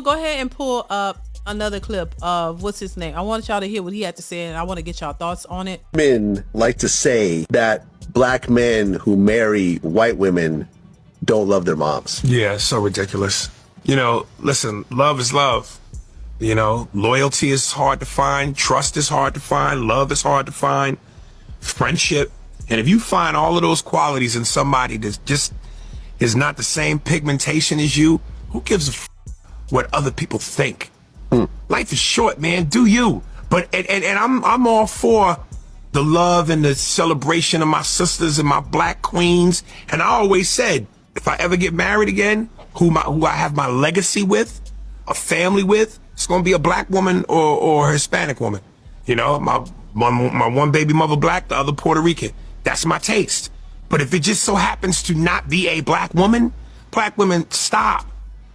gonna go ahead and pull up another clip of what's his name. I want y'all to hear what he had to say, and I want to get y'all thoughts on it. Men like to say that black men who marry white women don't love their moms. Yeah, it's so ridiculous. You know, listen, love is love. You know, loyalty is hard to find. Trust is hard to find. Love is hard to find. Friendship. And if you find all of those qualities in somebody that just is not the same pigmentation as you, who gives a what other people think? Life is short, man. Do you? But and I'm all for the love and the celebration of my sisters and my black queens. And I always said, if I ever get married again, who I have my legacy with, a family with, it's gonna be a black woman or a Hispanic woman. You know, my one baby mother black, the other Puerto Rican. That's my taste. But if it just so happens to not be a black women, stop.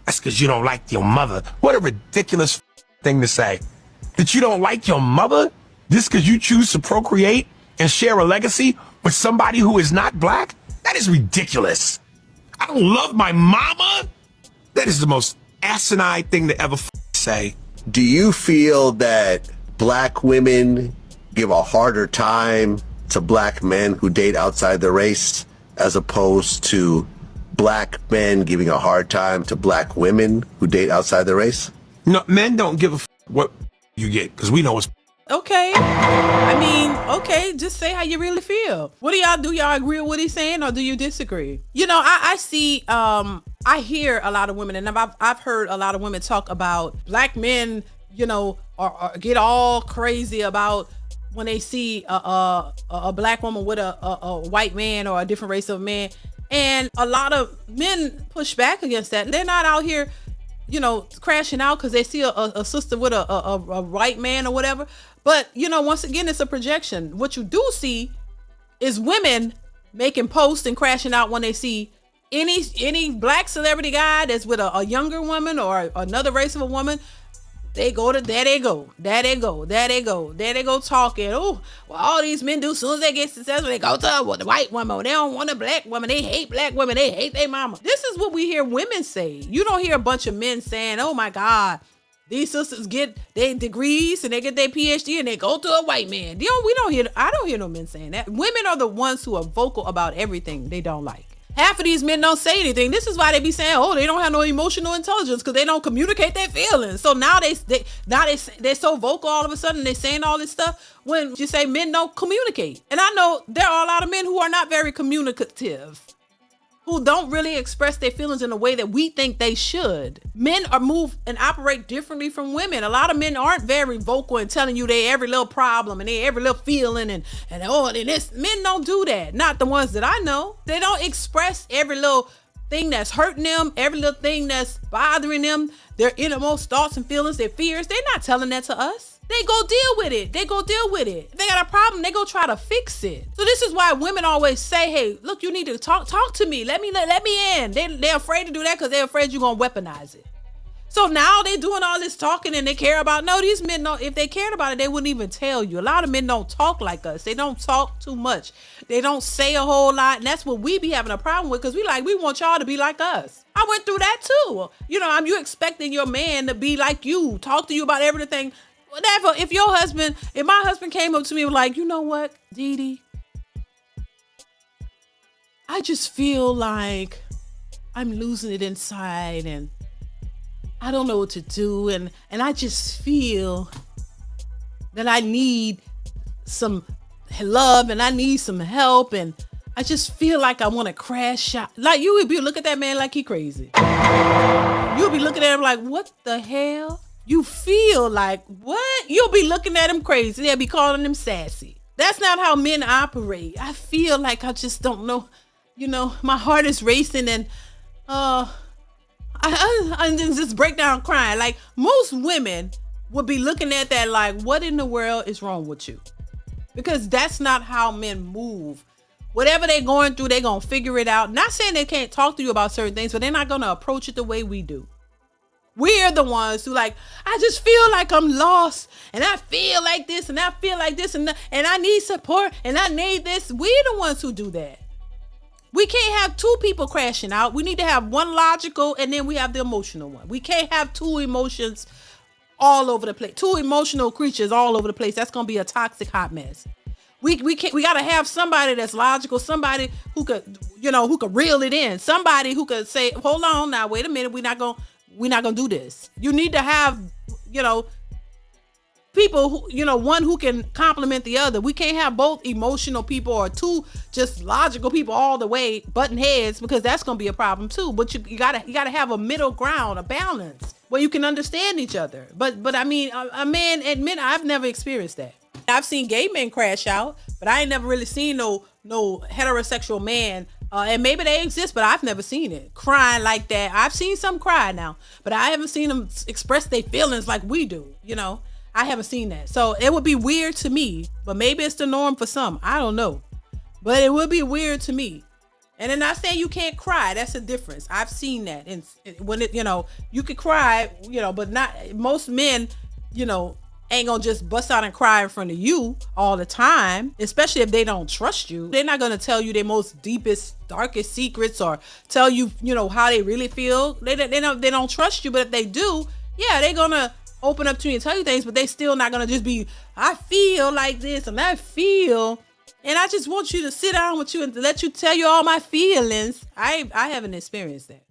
That's because you don't like your mother. What a ridiculous thing to say. That you don't like your mother just because you choose to procreate and share a legacy with somebody who is not black? That is ridiculous. I don't love my mama? That is the most asinine thing to ever say. Do you feel that black women give a harder time to black men who date outside the race as opposed to black men giving a hard time to black women who date outside the race? No, men don't give a what you get, because we know it's Okay. I mean, okay, just say how you really feel. What do y'all do? Y'all agree with what he's saying, or do you disagree? You know, I see, I hear a lot of women, and I've heard a lot of women talk about black men, you know, or get all crazy about when they see a black woman with a white man or a different race of man. And a lot of men push back against that. They're not out here, you know, crashing out because they see a sister with a white man or whatever. But, you know, once again, it's a projection. What you do see is women making posts and crashing out when they see any black celebrity guy that's with a younger woman or another race of a woman. They go to, there they go talking. Oh, well, all these men do, as soon as they get successful, they go to the white woman. They don't want a black woman. They hate black women. They hate their mama. This is what we hear women say. You don't hear a bunch of men saying, oh my God, these sisters get their degrees and they get their PhD and they go to a white man. I don't hear no men saying that. Women are the ones who are vocal about everything they don't like. Half of these men don't say anything. This is why they be saying, oh, they don't have no emotional intelligence because they don't communicate their feelings. So now they're so vocal all of a sudden. They're saying all this stuff when you say men don't communicate. And I know there are a lot of men who are not very communicative, who don't really express their feelings in a way that we think they should. Men are move and operate differently from women. A lot of men aren't very vocal in telling you their every little problem and their every little feeling and this. Men don't do that. Not the ones that I know. They don't express every little thing that's hurting them, every little thing that's bothering them, their innermost thoughts and feelings, their fears. They're not telling that to us. They go deal with it. If they got a problem, they go try to fix it. So this is why women always say, hey, look, you need to talk to me. Let me in. They're afraid to do that because they're afraid you're going to weaponize it. So now they're doing all this talking and they care about, no, these men don't, if they cared about it, they wouldn't even tell you. A lot of men don't talk like us. They don't talk too much. They don't say a whole lot. And that's what we be having a problem with because we want y'all to be like us. I went through that too. You know, you expecting your man to be like you, talk to you about everything. Whatever. If my husband came up to me and was like, you know what, DeeDee, I just feel like I'm losing it inside and I don't know what to do. And I just feel that I need some love and I need some help. And I just feel like I want to crash out. Like you would be looking at that man like he crazy. You'll be looking at him like, what the hell? You feel like, what? You'll be looking at him crazy. They'll be calling him sassy. That's not how men operate. I feel like I just don't know. You know, my heart is racing and I just break down crying. Like most women would be looking at that like, what in the world is wrong with you? Because that's not how men move. Whatever they're going through, they're going to figure it out. Not saying they can't talk to you about certain things, but they're not going to approach it the way we do. We're the ones who like, I just feel like I'm lost and I feel like this and I feel like this and I need support and I need this. We're the ones who do that. We can't have two people crashing out. We need to have one logical and then we have the emotional one. We can't have two emotions all over the place. Two emotional creatures all over the place. That's gonna be a toxic hot mess. We gotta have somebody that's logical, somebody who could, who could reel it in, somebody who could say, hold on now, wait a minute, we're not gonna do this. You need to have, people who, one who can complement the other. We can't have both emotional people or two just logical people all the way button heads, because that's gonna be a problem too. But you gotta have a middle ground, a balance where you can understand each other. But I mean, a man admit I've never experienced that. I've seen gay men crash out, but I ain't never really seen no heterosexual man. And maybe they exist, but I've never seen it crying like that. I've seen some cry now, but I haven't seen them express their feelings like we do. I haven't seen that. So it would be weird to me, but maybe it's the norm for some. I don't know, but it would be weird to me. And then not saying you can't cry. That's a difference. I've seen that. And when you could cry, but not most men, ain't gonna just bust out and cry in front of you all the time, especially if they don't trust you. They're not gonna tell you their most deepest, darkest secrets or tell you, how they really feel. They don't trust you, but if they do, yeah, they're gonna open up to you and tell you things, but they still not gonna just be, I feel like this and I feel, and I just want you to sit down with you and let you tell you all my feelings. I haven't experienced that.